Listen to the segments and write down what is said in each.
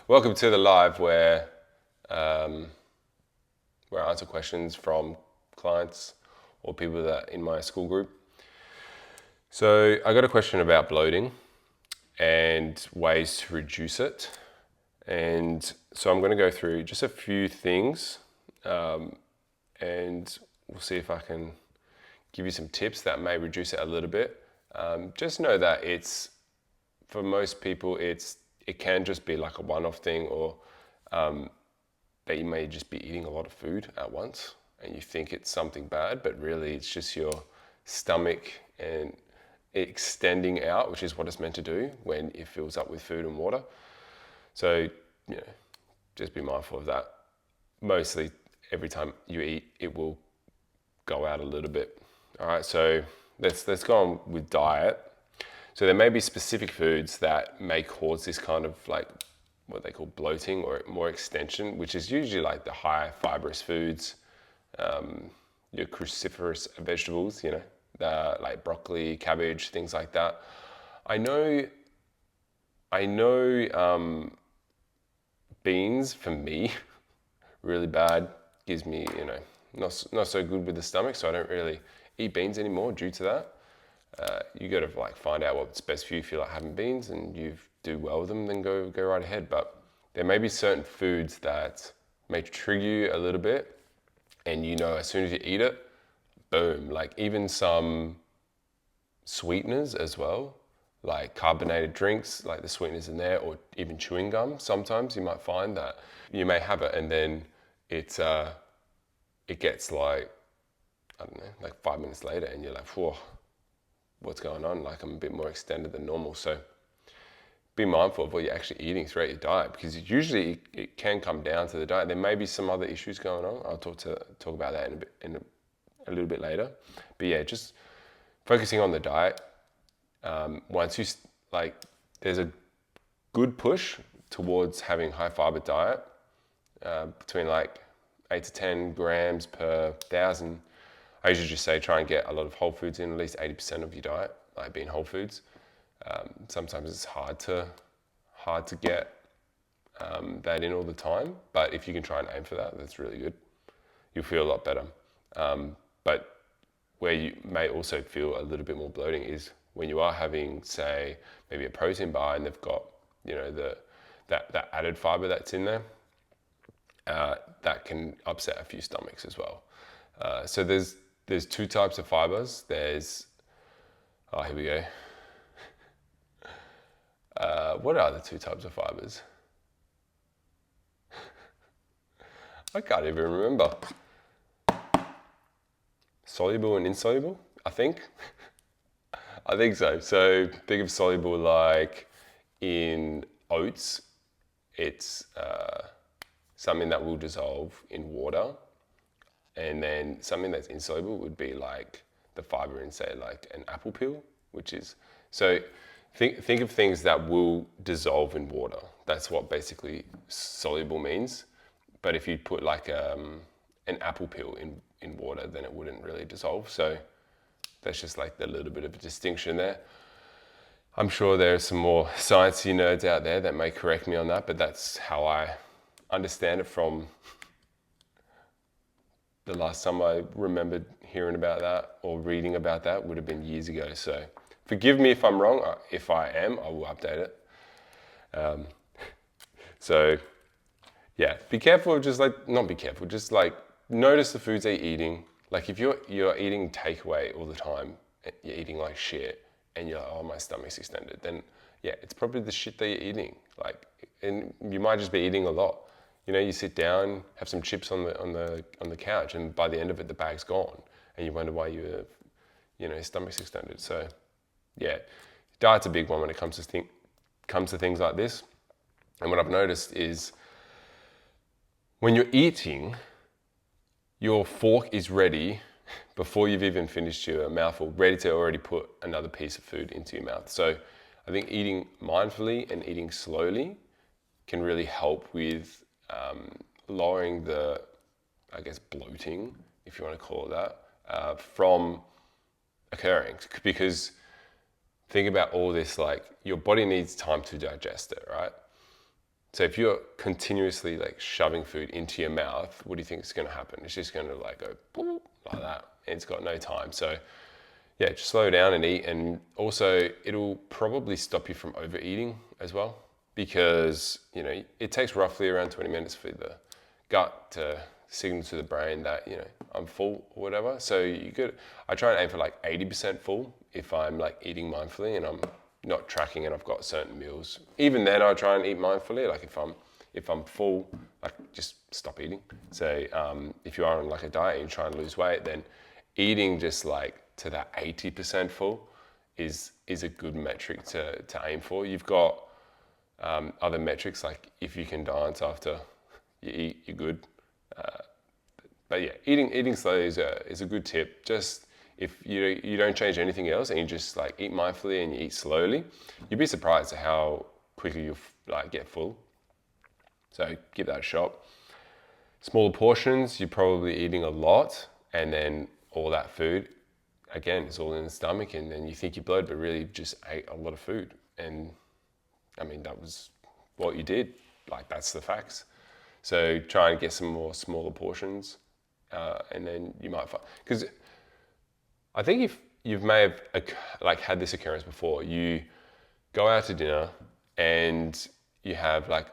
Welcome to the live where I answer questions from clients or people that in my school group. So I got a question about bloating and ways to reduce it. And so I'm going to go through just a few things and we'll see if I can give you some tips that may reduce it a little bit. Just know that for most people, it can just be like a one-off thing, or that you may just be eating a lot of food at once and you think it's something bad, but really it's just your stomach and extending out, which is what it's meant to do when it fills up with food and water. So, just be mindful of that. Mostly every time you eat, it will go out a little bit. All right, so let's go on with diet. So there may be specific foods that may cause this kind of like what they call bloating or more extension, which is usually like the high fibrous foods, your cruciferous vegetables, like broccoli, cabbage, things like that. I know beans for me, really bad, gives me, not so good with the stomach, so I don't really eat beans anymore due to that. You got to like find out what's best for you. If you like having beans and you do well with them, then go right ahead. But there may be certain foods that may trigger you a little bit, and as soon as you eat it, boom. Like even some sweeteners as well, like carbonated drinks, like the sweeteners in there, or even chewing gum. Sometimes you might find that you may have it, and then it gets like, I don't know, like 5 minutes later, and you're like, whoa, what's going on? Like I'm a bit more extended than normal. So be mindful of what you're actually eating throughout your diet, because usually it can come down to the diet. There may be some other issues going on. I'll talk about that in a little bit later. But yeah, just focusing on the diet. Once you there's a good push towards having high fiber diet, between like 8 to 10 grams per 1,000. I usually just say try and get a lot of whole foods in, at least 80% of your diet, like being whole foods. Sometimes it's hard to get that in all the time, but if you can try and aim for that, that's really good. You'll feel a lot better. But where you may also feel a little bit more bloating is when you are having, say, maybe a protein bar and they've got, that added fiber that's in there. That can upset a few stomachs as well. So there's two types of fibers. Here we go. What are the two types of fibers? I can't even remember. Soluble and insoluble, I think. I think so. So think of soluble like in oats. It's something that will dissolve in water. And then something that's insoluble would be like the fiber in, say, like an apple peel, which is, so think of things that will dissolve in water. That's what basically soluble means. But if you put like an apple peel in water, then it wouldn't really dissolve. So that's just like the little bit of a distinction there. I'm sure there's some more sciencey nerds out there that may correct me on that, but that's how I understand it from the last time I remembered hearing about that or reading about that would have been years ago. So forgive me if I'm wrong. If I am, I will update it. So yeah, be careful of not be careful, just like notice the foods that you're eating. Like if you're eating takeaway all the time, you're eating like shit, and you're like, oh, my stomach's extended, then yeah, it's probably the shit that you're eating. Like, and you might just be eating a lot. You sit down, have some chips on the couch, and by the end of it, the bag's gone, and you wonder why your stomach's extended. So, yeah, diet's a big one when it comes to things like this. And what I've noticed is when you're eating, your fork is ready before you've even finished your mouthful, ready to already put another piece of food into your mouth. So, I think eating mindfully and eating slowly can really help with lowering the, bloating, if you want to call it that, from occurring. Because think about all this, like your body needs time to digest it, right? So if you're continuously like shoving food into your mouth, what do you think is going to happen? It's just going to like go boop, like that. And it's got no time. So yeah, just slow down and eat. And also it'll probably stop you from overeating as well, because you know it takes roughly around 20 minutes for the gut to signal to the brain that, you know, I'm full or whatever. So I try and aim for like 80% full if I'm like eating mindfully and I'm not tracking and I've got certain meals. Even then I try and eat mindfully. Like if I'm full, like just stop eating. So if you are on like a diet and you're trying to lose weight, then eating just like to that 80% full is a good metric to aim for. You've got other metrics, like if you can dance after you eat, you're good. But yeah, eating slowly is a good tip. Just if you don't change anything else and you just like eat mindfully and you eat slowly, you'd be surprised at how quickly you like get full. So give that a shot. Smaller portions, you're probably eating a lot, and then all that food, again, it's all in the stomach, and then you think you're bloated, but really just ate a lot of food. And I mean, that was what you did. Like, that's the facts. So try and get some more smaller portions, and then you might find, because I think if you may have like had this occurrence before, you go out to dinner and you have like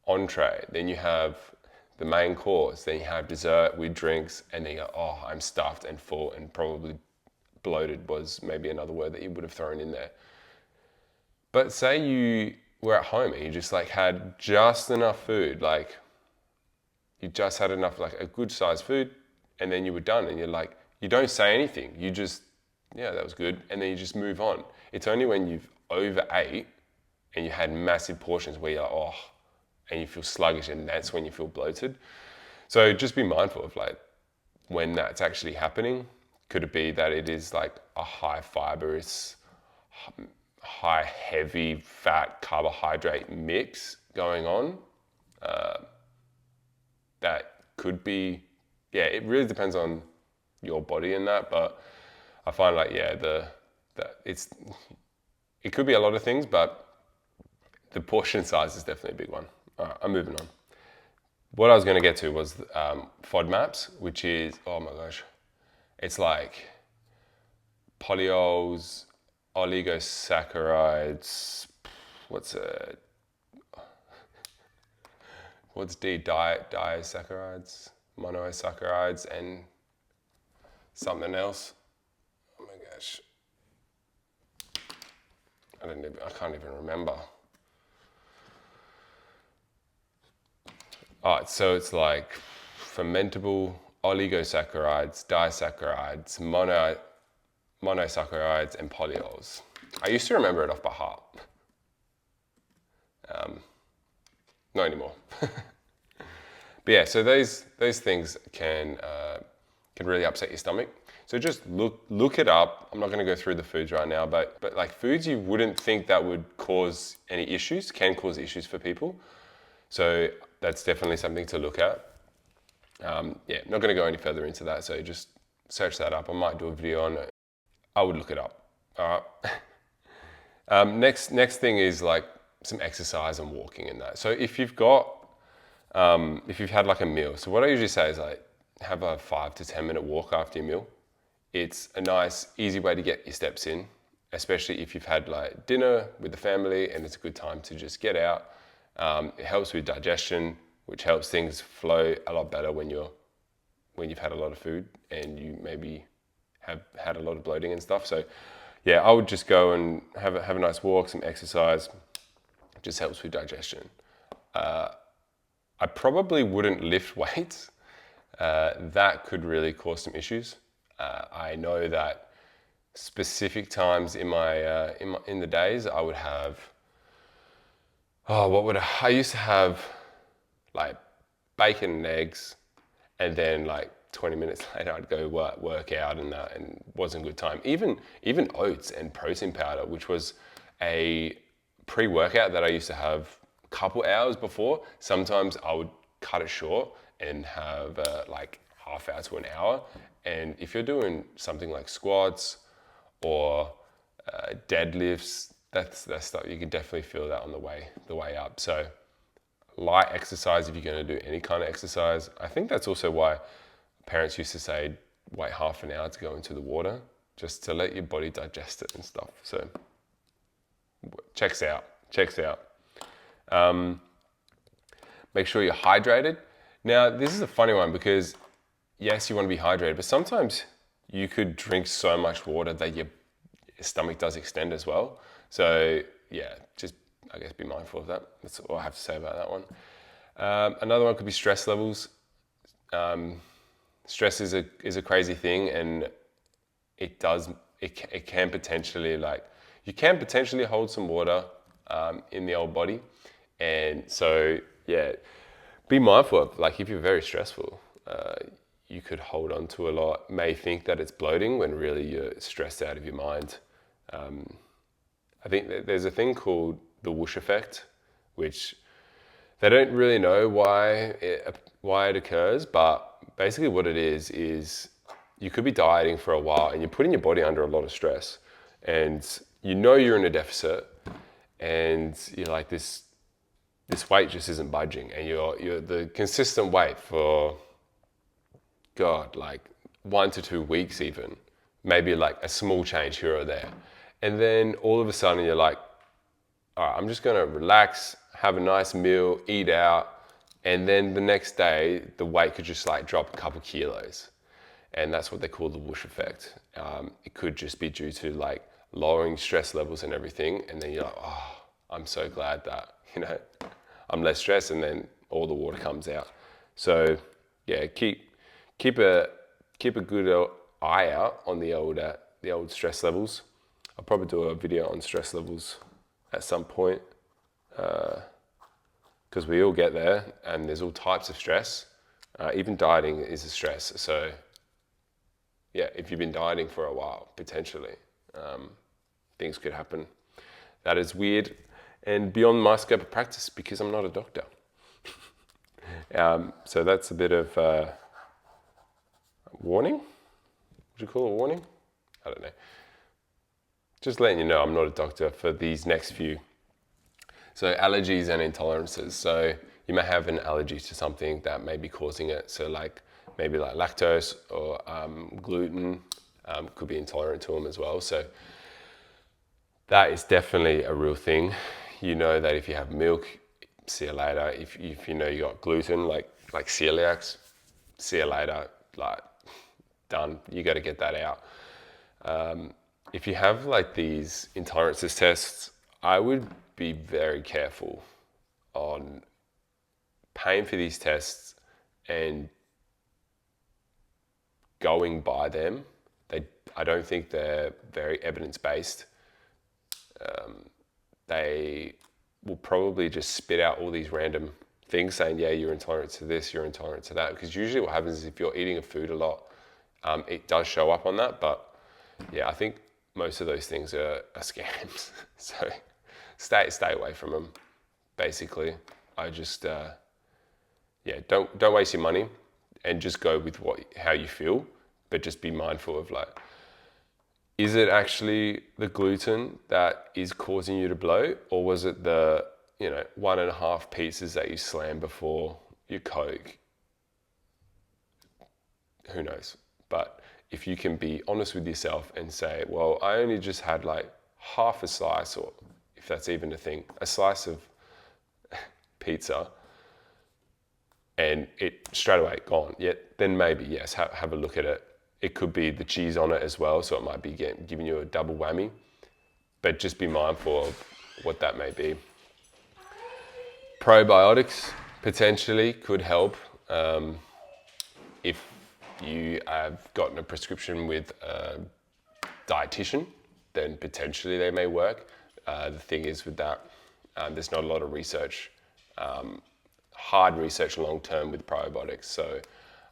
entree, then you have the main course, then you have dessert with drinks, and then you go, oh, I'm stuffed and full, and probably bloated was maybe another word that you would have thrown in there. But say you were at home and you just like had just enough food, like you just had enough, like a good sized food, and then you were done, and you're like, you don't say anything, you just, yeah, that was good, and then you just move on. It's only when you've overate and you had massive portions where you're like, oh, and you feel sluggish, and that's when you feel bloated. So just be mindful of like when that's actually happening. Could it be that it is like a high fibrous, high heavy fat carbohydrate mix going on? That could be, yeah, it really depends on your body and that, but I find like, yeah, it could be a lot of things, but the portion size is definitely a big one. All right, I'm moving on. What I was going to get to was FODMAPs, which is, oh my gosh, it's like polyols, oligosaccharides, what's disaccharides, monosaccharides, and something else. Oh my gosh, I can't even remember. All right, so it's like fermentable oligosaccharides, disaccharides, monosaccharides, and polyols. I used to remember it off by heart. Not anymore. But yeah, so those things can really upset your stomach. So just look it up. I'm not going to go through the foods right now, but like foods you wouldn't think that would cause any issues can cause issues for people. So that's definitely something to look at. Yeah, not going to go any further into that. So just search that up. I might do a video on it. I would look it up. All right. Next thing is like some exercise and walking and that. So if you've had like a meal, so what I usually say is like have a 5 to 10 minute walk after your meal. It's a nice, easy way to get your steps in, especially if you've had like dinner with the family and it's a good time to just get out. It helps with digestion, which helps things flow a lot better when you've had a lot of food and you maybe have had a lot of bloating and stuff. So yeah, I would just go and have a nice walk, some exercise. It just helps with digestion. I probably wouldn't lift weights. That could really cause some issues. I know that specific times in the days I would have, I used to have like bacon and eggs, and then like 20 minutes later I'd go work out, and that, and wasn't a good time. Even oats and protein powder, which was a pre-workout that I used to have a couple hours before. Sometimes I would cut it short and have like half hour to an hour. And if you're doing something like squats or deadlifts, that's stuff you can definitely feel that on the way up. So light exercise if you're going to do any kind of exercise. I think that's also why parents used to say wait half an hour to go into the water, just to let your body digest it and stuff. So checks out. Make sure you're hydrated. Now, this is a funny one because yes, you want to be hydrated, but sometimes you could drink so much water that your stomach does extend as well. So yeah, just I guess be mindful of that. That's all I have to say about that one. Another one could be stress levels. Stress is a crazy thing, and it can potentially, like, you can potentially hold some water in the old body, and so yeah, be mindful of, like, if you're very stressful, you could hold on to a lot, may think that it's bloating when really you're stressed out of your mind. I think there's a thing called the whoosh effect, which they don't really know why it occurs, but basically what it is you could be dieting for a while and you're putting your body under a lot of stress, and you know you're in a deficit, and you're like, this weight just isn't budging, and you're the consistent weight for like 1 to 2 weeks even, maybe like a small change here or there. And then all of a sudden you're like, all right, I'm just gonna relax, have a nice meal, eat out. And then the next day, the weight could just like drop a couple kilos. And that's what they call the whoosh effect. It could just be due to like lowering stress levels and everything. And then you're like, oh, I'm so glad that, I'm less stressed, and then all the water comes out. So yeah, keep a good eye out on the old stress levels. I'll probably do a video on stress levels at some point, because we all get there, and there's all types of stress. Even dieting is a stress. So yeah, if you've been dieting for a while, potentially things could happen. That is weird and beyond my scope of practice because I'm not a doctor. So that's a bit of warning. Would you call it a warning? I don't know. Just letting you know I'm not a doctor for these next few. So allergies and intolerances. So you may have an allergy to something that may be causing it. So like maybe like lactose or gluten, could be intolerant to them as well. So that is definitely a real thing. You know that if you have milk, see you later. If you know you got gluten, like celiacs, see you later. Like, done. You got to get that out. If you have like these intolerances tests, I would be very careful on paying for these tests and going by them. I don't think they're very evidence-based. They will probably just spit out all these random things saying, yeah, you're intolerant to this, you're intolerant to that. Because usually what happens is if you're eating a food a lot, it does show up on that. But yeah, I think most of those things are scams. So stay away from them, basically. I just, don't waste your money and just go with how you feel, but just be mindful of, like, is it actually the gluten that is causing you to bloat, or was it the 1.5 pizzas that you slammed before your Coke? Who knows? But if you can be honest with yourself and say, well, I only just had like half a slice, or if that's even a thing, a slice of pizza, and it straight away gone, then maybe yes, have a look at it. It could be the cheese on it as well, so it might be giving you a double whammy. But just be mindful of what that may be. Probiotics potentially could help. If you have gotten a prescription with a dietitian, then potentially they may work. The thing is with that, there's not a lot of research, hard research long term with probiotics. So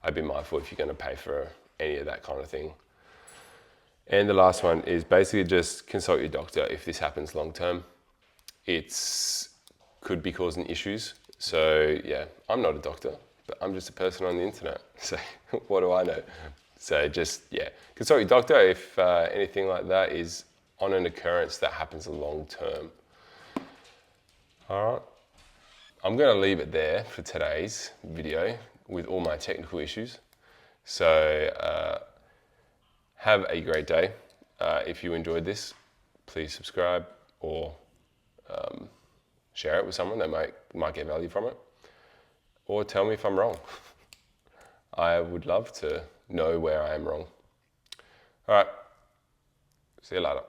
I'd be mindful if you're going to pay for any of that kind of thing. And the last one is basically just consult your doctor if this happens long term. It's could be causing issues. So yeah, I'm not a doctor, but I'm just a person on the internet. So what do I know? So just, consult your doctor if anything like that is on an occurrence that happens long term. All right. I'm going to leave it there for today's video with all my technical issues. So have a great day. If you enjoyed this, please subscribe or share it with someone that might get value from it. Or tell me if I'm wrong. I would love to know where I am wrong. All right, see you later.